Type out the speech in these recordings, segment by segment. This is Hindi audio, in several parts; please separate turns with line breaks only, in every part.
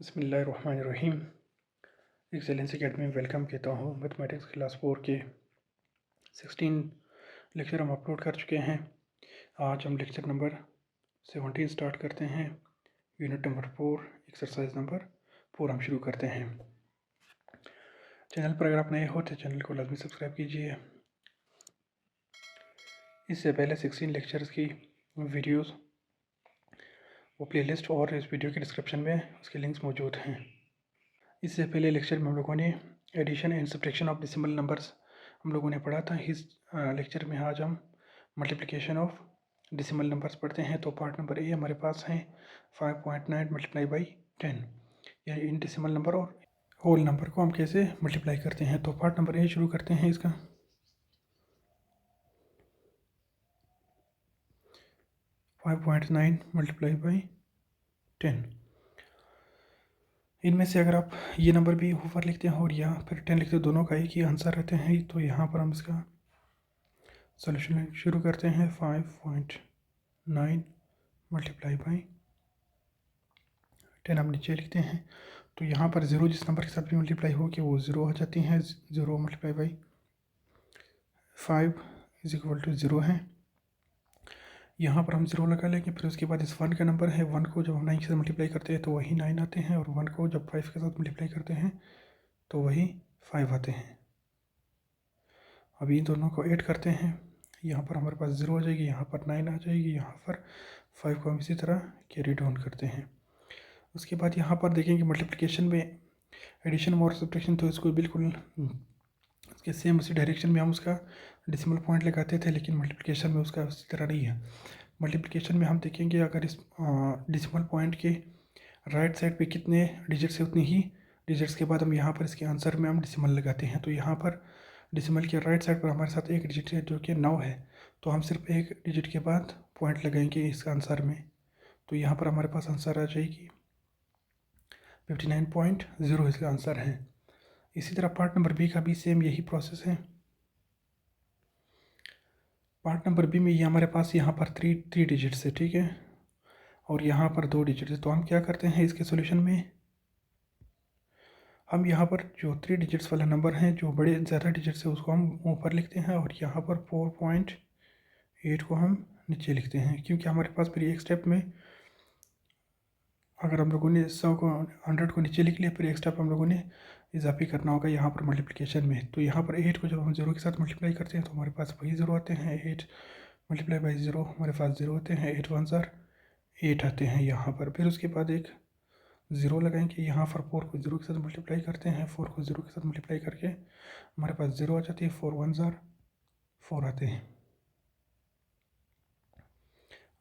बिस्मिल्लाहिर्रहमानिर्रहीम। एक्सेलेंस एकेडमी में वेलकम कहता हूँ। मैथमेटिक्स क्लास 4 के 16 लेक्चर हम अपलोड कर चुके हैं। आज हम लेक्चर नंबर 17 स्टार्ट करते हैं। यूनिट नंबर 4 एक्सरसाइज नंबर 4 हम शुरू करते हैं। चैनल पर अगर आप नए हो तो चैनल को लाजमी सब्सक्राइब कीजिए। इससे पहले 16 लेक्चर्स की वीडियोस वो प्लेलिस्ट और इस वीडियो के डिस्क्रिप्शन में उसके लिंक्स मौजूद हैं। इससे पहले लेक्चर में हम लोगों ने addition and subtraction of decimal numbers हम लोगों ने पढ़ा था। इस लेक्चर में आज हम मल्टीप्लिकेशन ऑफ डेसिमल नंबर्स पढ़ते हैं। तो पार्ट नंबर ए हमारे पास है 5.9 मल्टीप्लाई बाई 10, यानी इन डेसिमल नंबर और होल नंबर को हम कैसे मल्टीप्लाई करते हैं। तो पार्ट नंबर ए शुरू करते हैं इसका। 5.9 मल्टीप्लाई बाई 10, इनमें से अगर आप ये नंबर भी ऊपर लिखते हैं और यहाँ फिर 10 लिखते हैं, दोनों का एक ही आंसर रहते हैं। तो यहाँ पर हम इसका सॉल्यूशन शुरू करते हैं। 5.9 मल्टीप्लाई बाई 10 हम नीचे लिखते हैं। तो यहाँ पर ज़ीरो जिस नंबर के साथ भी मल्टीप्लाई हो कि वो ज़ीरो आ जाती हैं। 0 multiply by 5 is equal to 0 है। यहाँ पर हम 0 लगा लेंगे। फिर उसके बाद इस 1 का नंबर है, 1 को जब हम 9 के साथ मल्टीप्लाई करते हैं तो वही 9 आते हैं, और 1 को जब 5 के साथ मल्टीप्लाई करते हैं तो वही 5 आते हैं। अब इन दोनों को ऐड करते हैं। यहाँ पर हमारे पास 0 आ जाएगी, यहाँ पर 9 आ जाएगी, यहाँ पर 5 को हम इसी तरह कैरी डाउन करते हैं। उसके बाद यहाँ पर देखेंगे मल्टीप्लिकेशन में एडिशन और सब्ट्रैक्शन, तो इसको बिल्कुल इसके सेम उसी डायरेक्शन में हम उसका डेसिमल पॉइंट लगाते थे, लेकिन मल्टीप्लिकेशन में उसका उसी तरह नहीं है। मल्टीप्लिकेशन में हम देखेंगे अगर इस डेसिमल पॉइंट के राइट साइड पे कितने डिजिट्स है उतनी ही डिजिट्स के बाद हम यहाँ पर इसके आंसर में हम डेसिमल लगाते हैं। तो यहाँ पर डेसिमल के राइट साइड पर हमारे साथ एक डिजिट है जो कि 9 है, तो हम सिर्फ एक डिजिट के बाद पॉइंट लगाएंगे इस आंसर में। तो यहाँ पर हमारे पास आंसर आ जाएगी 59.0 इसका आंसर है। इसी तरह पार्ट नंबर बी का भी सेम यही प्रोसेस है। पार्ट नंबर बी में ये हमारे पास यहाँ पर थ्री डिजिट्स है, ठीक है, और यहाँ पर 2 डिजिट है। तो हम क्या करते हैं इसके सॉल्यूशन में, हम यहाँ पर जो 3 डिजिट्स वाला नंबर है, जो बड़े ज़्यादा डिजिट्स है, उसको हम ऊपर लिखते हैं, और यहाँ पर 4.8 को हम नीचे लिखते हैं। क्योंकि हमारे पास फिर एक स्टेप में अगर हम लोगों ने 100 को 100 को नीचे लिख लिया, फिर एक स्टेप हम लोगों ने इजाफी करना होगा यहाँ पर मल्टीप्लिकेशन में। तो यहाँ पर 8 को जब हम 0 के साथ मल्टीप्लाई करते हैं तो हमारे पास वही 0 आते हैं। 8 मल्टीप्लाई बाई 0 हमारे पास 0 होते हैं। 8 1 ज़ार 8 आते हैं यहाँ पर। फिर उसके बाद एक 0 लगाएंगे। यहाँ पर 4 को 0 के साथ मल्टीप्लाई करते हैं। 4 को 0 के साथ मल्टीप्लाई करके हमारे पास 0 आ जाती है। 4 1 ज़ार 4 आते हैं।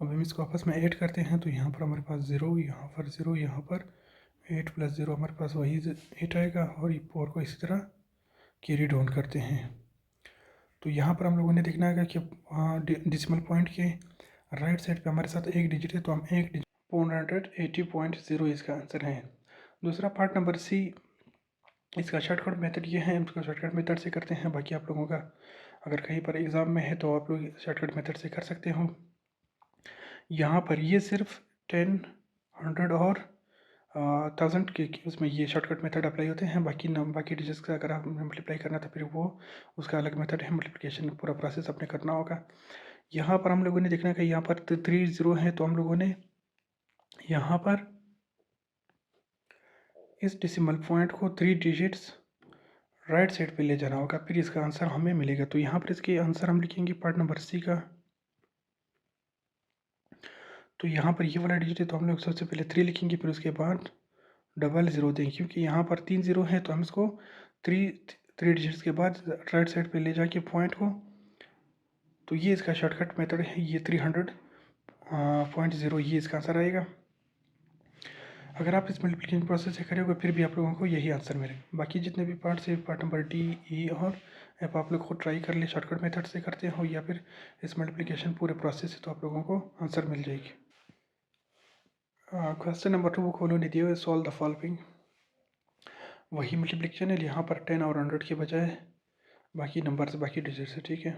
अब हम इसको आपस में ऐड करते हैं। तो यहाँ पर हमारे पास 0, यहाँ पर 0, यहाँ पर 8 प्लस 0 हमारे पास वही 8 आएगा, और 4 को इसी तरह कैरी डाउन करते हैं। तो यहाँ पर हम लोगों ने देखना है कि डेसिमल पॉइंट के राइट साइड पे हमारे साथ एक डिजिट है, तो हम एक डिजिट 480.0 इसका आंसर है। दूसरा पार्ट नंबर सी, इसका शॉर्टकट मेथड ये है, इसका शॉर्टकट मेथड से करते हैं। बाकी आप लोगों का अगर कहीं पर एग्ज़ाम में है तो आप लोग शॉर्टकट मेथड से कर सकते हो। यहाँ पर ये सिर्फ 10, 100 और 1000 के उसमें ये शॉर्टकट मेथड अप्लाई होते हैं। बाकी डिजिट्स का अगर आप मल्टीप्लाई करना तो फिर वो उसका अलग मेथड है। मल्टीप्लिकेशन पूरा प्रोसेस अपने करना होगा। यहाँ पर हम लोगों ने देखना कि यहाँ पर 3 0 है, तो हम लोगों ने यहाँ पर इस डेसिमल पॉइंट को 3 डिजिट्स राइट साइड पे ले जाना होगा, फिर इसका आंसर हमें मिलेगा। तो यहाँ पर इसके आंसर हम लिखेंगे पार्ट नंबर सी का। तो यहाँ पर ये वाला डिजिट है, तो हम लोग सबसे पहले 3 लिखेंगे, फिर उसके बाद डबल 0 देंगे। क्योंकि यहाँ पर 3 0 है, तो हम इसको 3 डिजिट्स के बाद राइट साइड पे ले जाके पॉइंट को, तो ये इसका शॉर्टकट मेथड है। ये 300.0 ये इसका आंसर आएगा। अगर आप इस मल्टीप्लिकेशन प्रोसेस से करोगे फिर भी आप लोगों को यही आंसर मिलेगा। बाकी जितने भी पार्ट्स है, पार्ट नंबर डी, ई और एफ, आप लोग खुद ट्राई कर ले, शॉर्टकट मेथड से करते हो या फिर इस मल्टीप्लिकेशन पूरे प्रोसेस से, तो आप लोगों को आंसर मिल जाएगी। क्वेश्चन नंबर 2 वो खोलो नहीं दिया, सॉल्व द फॉलोइंग। वही मल्टीप्लिकेशन है, यहाँ पर 10 और 100 के बजाय बाकी नंबर बाकी डिजिट्स है, ठीक है।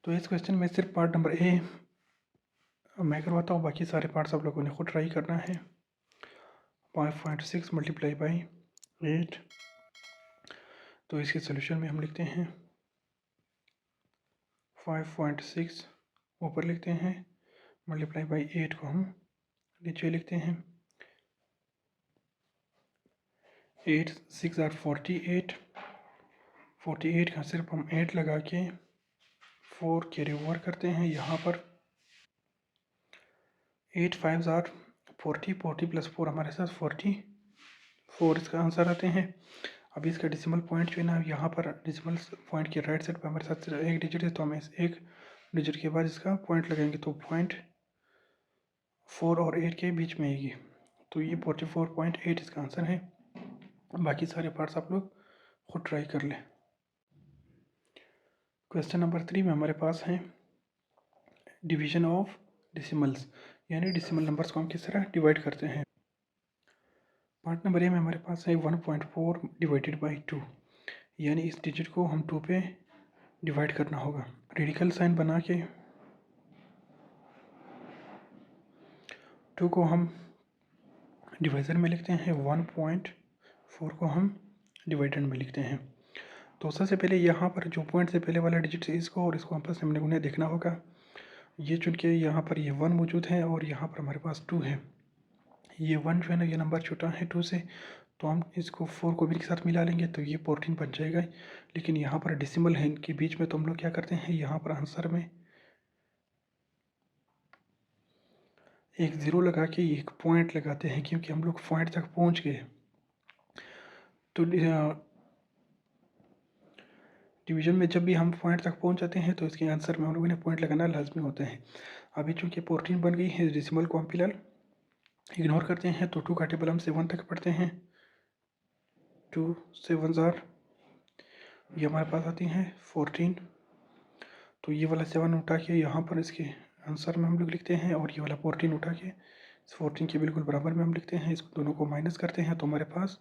तो इस क्वेश्चन में सिर्फ पार्ट नंबर ए मैं करवाता हूँ, बाकी सारे पार्ट्स आप लोगों ने खुद ट्राई करना है। 5.6 मल्टीप्लाई बाई 8। तो इसके सोल्यूशन में हम लिखते हैं 5.6 ऊपर लिखते हैं, मल्टीप्लाई बाई 8 को हम नीचे लिखते हैं। 8 6 आर 48, 48 का सिर्फ हम 8 लगा के 4 कैरी ओवर करते हैं यहाँ पर। 8 5 आर 40, 40 प्लस 4 हमारे साथ 44 इसका आंसर आते हैं। अभी इसका डेसिमल पॉइंट जो है ना, यहाँ पर डेसिमल पॉइंट के राइट साइड पर हमारे साथ एक डिजिट है, तो हम इस एक डिजिट के बाद इसका पॉइंट लगाएंगे, तो पॉइंट 4 और 8 के बीच में आएगी। तो ये 44.8 इसका आंसर है। बाकी सारे पार्ट्स आप लोग खुद ट्राई कर लें। क्वेश्चन नंबर 3 में हमारे पास है डिवीजन ऑफ डेसिमल्स, यानी डेसिमल नंबर्स को हम किस तरह डिवाइड करते हैं। पार्ट नंबर ए में हमारे पास है 1.4 डिवाइडेड बाई 2, यानी इस डिजिट को हम 2 पे डिवाइड करना होगा। रेडिकल साइन बना के 2 को हम डिवाइजर में लिखते हैं, 1.4 को हम डिवाइडेड में लिखते हैं। तो सबसे पहले यहाँ पर जो पॉइंट से पहले वाला डिजिट है, इसको और इसको आपस में उन्हें देखना होगा। ये चुन के यहाँ पर ये 1 मौजूद है और यहाँ पर हमारे पास 2 है। ये 1 जो है ना, ये नंबर छोटा है 2 से, तो हम इसको 4 को भी के साथ मिला लेंगे तो ये 14 बन जाएगा। लेकिन यहाँ पर डेसिमल है इनके बीच में, तो हम लोग क्या करते हैं, यहाँ पर आंसर में एक ज़ीरो लगा के एक पॉइंट लगाते हैं, क्योंकि हम लोग पॉइंट तक पहुँच गए। तो डिवीजन में जब भी हम पॉइंट तक पहुँच जाते हैं तो इसके आंसर में हम लोगों ने पॉइंट लगाना लाजमी होता है। अभी चूँकि 14 बन गई है, डेसिमल को हम फिलहाल इग्नोर करते हैं, तो 2 का टेबल हम 7 तक पढ़ते हैं। 2 7 आर, ये हमारे पास आती हैं 14। तो ये वाला 7 उठा के यहाँ पर इसके आंसर में हम लोग लिखते हैं, और ये वाला 14 उठा के 14 के बिल्कुल बराबर में हम लिखते हैं। इसको दोनों को माइनस करते हैं तो हमारे पास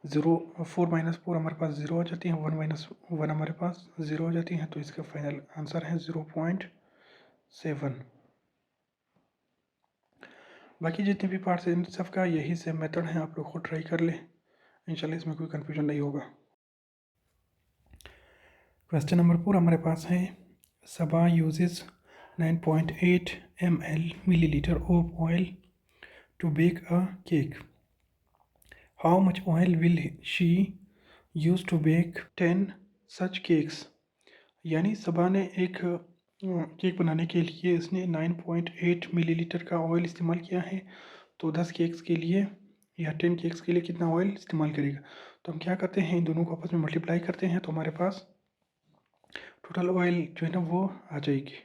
0 4 माइनस 4 हमारे पास 0 हो जाती है, 1 माइनस 1 हमारे पास 0 हो जाती है। तो इसका फाइनल आंसर है 0.7। बाकी जितने भी पार्ट्स हैं इन सब का यही सेम मेथड है, आप लोग खुद ट्राई कर लें, इंशाल्लाह इसमें कोई कन्फ्यूजन नहीं होगा। क्वेश्चन नंबर 4 हमारे पास है सबा uses 9.8 ml milliliter of oil to bake a cake. How much oil will she use to bake 10 such cakes? यानी सबा ने एक केक बनाने के लिए इसने 9.8 मिलीलीटर का ऑयल इस्तेमाल किया है। तो 10 केक्स के लिए या 10 केक्स के लिए कितना ऑयल इस्तेमाल करेगा। तो हम क्या करते हैं, इन दोनों को आपस में मल्टीप्लाई करते हैं, तो हमारे पास टोटल ऑयल जो है ना वो आ जाएगी।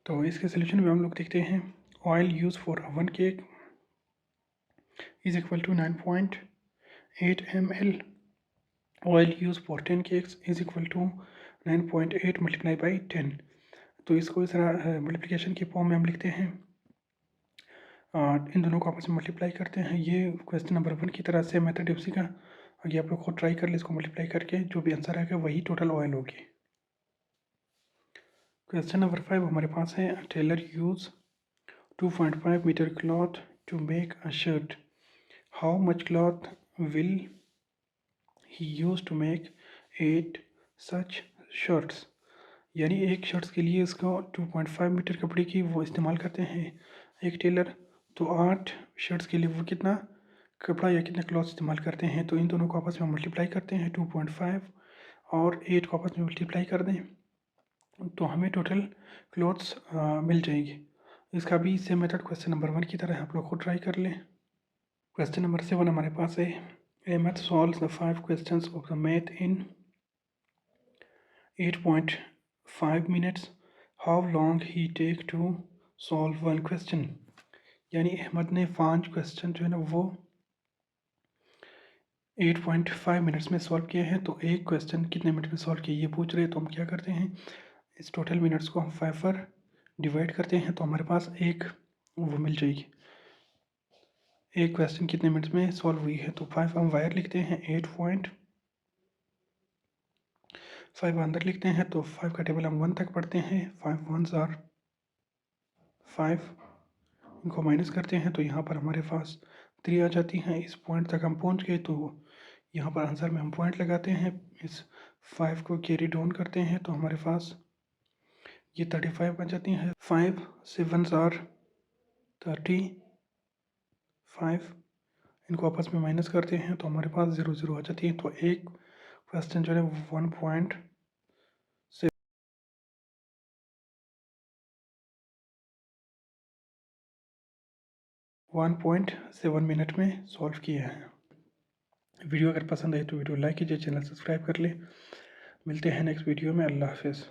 तो इसके सोल्यूशन में हम लोग देखते हैं, oil use for 1 cake is equal to 9.8 ml, oil use for 10 cakes is equal to 9.8 multiply by 10। तो इसको इस तरह मल्टीप्लिकेशन की फॉर्म में हम लिखते हैं, इन दोनों को आपस में मल्टीप्लाई करते हैं। ये क्वेश्चन नंबर 1 की तरह से मेथड उसी का, आगे आप लोग खुद ट्राई कर ले, इसको मल्टीप्लाई करके जो भी आंसर आएगा वही टोटल ऑयल होगी। क्वेश्चन नंबर 5 हमारे पास है, tailor use 2.5 metre cloth to make a shirt, how much cloth will he use to make 8 such shirts. यानी एक शर्ट्स के लिए इसको 2.5 मीटर कपड़े की वो इस्तेमाल करते हैं एक टेलर, तो 8 शर्ट्स के लिए वो कितना कपड़ा या कितना क्लॉथ इस्तेमाल करते हैं। तो इन दोनों को आपस में मल्टीप्लाई करते हैं, 2.5 और 8 को आपस में मल्टीप्लाई कर दें तो हमें टोटल क्लॉथ्स मिल जाएंगे। इसका भी सेम मेथड क्वेश्चन नंबर 1 की तरह है, आप लोग खुद ट्राई कर लें। क्वेश्चन नंबर 7 हमारे पास है, a math solve the 5 question of the math in 8.5 minutes. How long he take to solve 1 question? यानी अहमद ने 5 क्वेश्चन जो है ना वो 8.5 मिनट्स में सॉल्व किए हैं। तो एक क्वेश्चन कितने मिनट में सॉल्व किए ये पूछ रहे हैं, तो हम क्या करते हैं, इस टोटल मिनट्स को हम 5 पर डिवाइड करते हैं, तो हमारे पास एक वो मिल जाएगी, एक क्वेश्चन कितने मिनट्स में सॉल्व हुई है। तो 5 हम वायर लिखते हैं, 8.5 अंदर लिखते हैं, तो 5 का टेबल हम 1 तक पढ़ते हैं, 5 1s आर 5, इनको माइनस करते हैं तो यहाँ पर हमारे पास 3 आ जाती हैं। इस पॉइंट तक हम पहुँच गए तो यहाँ पर आंसर में हम पॉइंट लगाते हैं, इस 5 को कैरी डाउन करते हैं तो हमारे पास ये 35 बन जाती हैं। 5 7s आर 35, इनको आपस में माइनस करते हैं तो हमारे पास 0 0 आ जाती है। तो एक क्वेश्चन जो है 1.7 मिनट में सॉल्व किया है। वीडियो अगर पसंद आए तो वीडियो लाइक कीजिए, चैनल सब्सक्राइब कर ले। मिलते हैं नेक्स्ट वीडियो में। अल्लाह हाफिज़।